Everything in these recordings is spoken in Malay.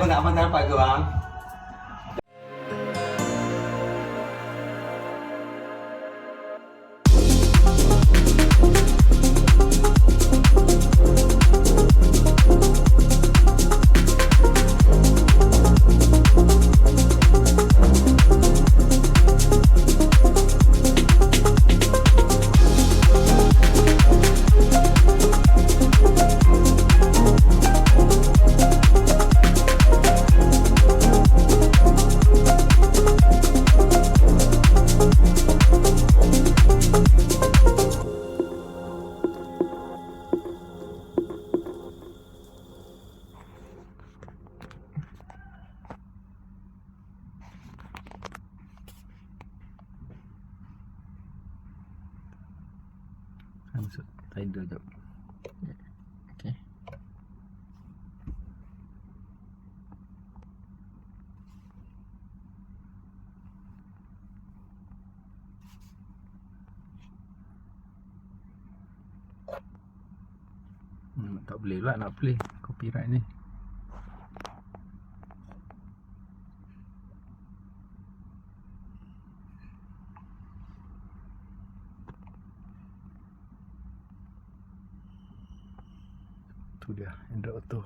panggil abang tak dapat ke bang? Masuk title jap. Okay. Tak boleh pula nak play copyright ni. Tu dia Android Auto.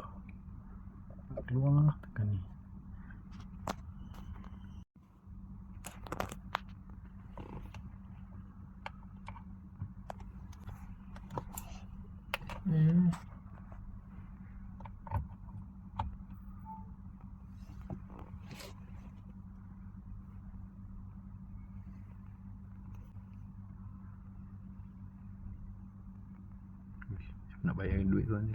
Tak keluar tekan ni. Nak bayar duit tu ni.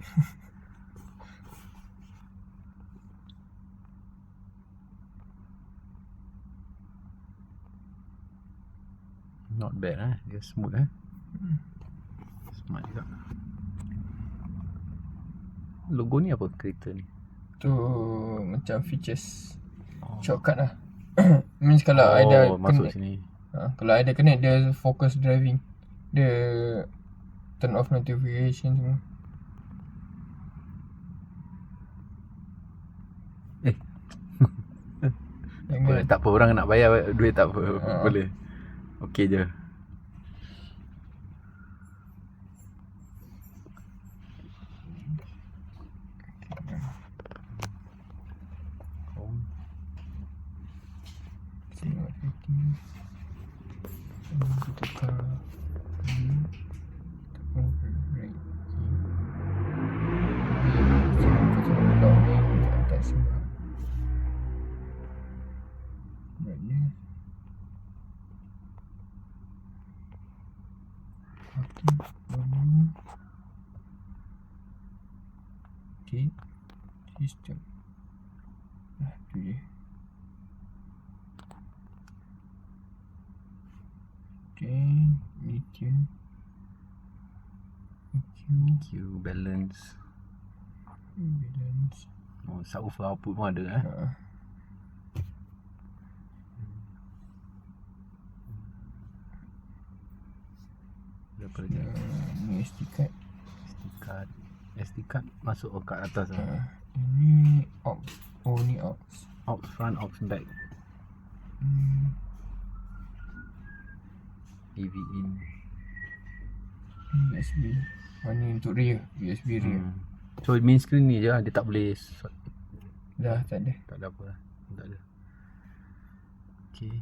Not bad dia smooth smart juga. Logo ni apa kereta ni? Tu macam features shortcut lah. Means kalau ada masuk connect, sini. kalau ada connect dia focus driving. Dia turn off notification semua. Apa, tak apa, orang nak bayar duit tak apa, boleh. Okey je. Tengok setting. Tukar. Right. Atas semua. Brightness. Volume. Okay. System. Tu je. Okay. Lithium. EQ, balance. Balance. Subwoofer output pun ada Berapa lagi? Ni SD card. SD card masuk kat atas Ini aux. Oh ni aux. Aux front, aux back. AV in. USB. Ni untuk rear. USB rear. So main screen ni je lah, dia tak boleh Dah tak ada. Tak ada apa lah. Tak ada. Okay.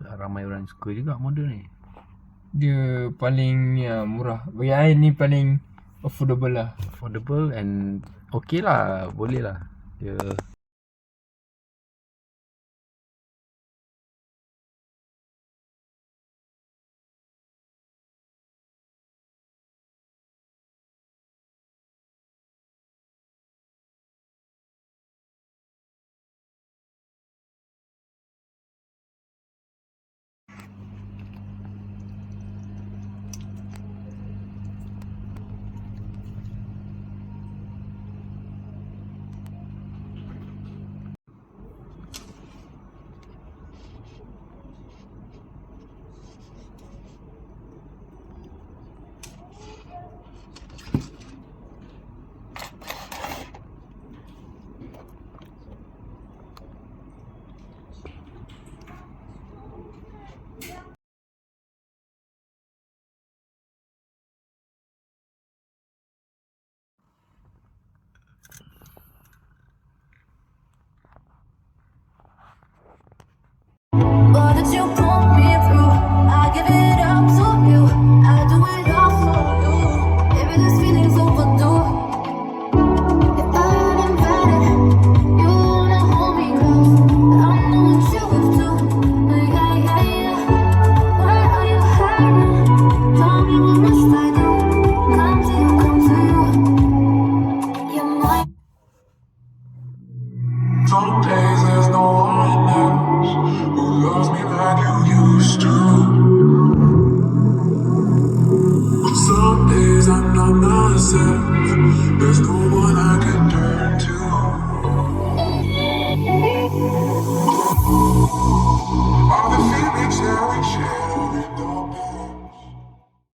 Ramai orang suka juga model ni. Dia paling murah. Yang ni paling affordable lah. Affordable and okay lah. Boleh lah. Dia Some days there's no one else who loves me like you used to. Some days I'm not myself. There's no one I can turn to.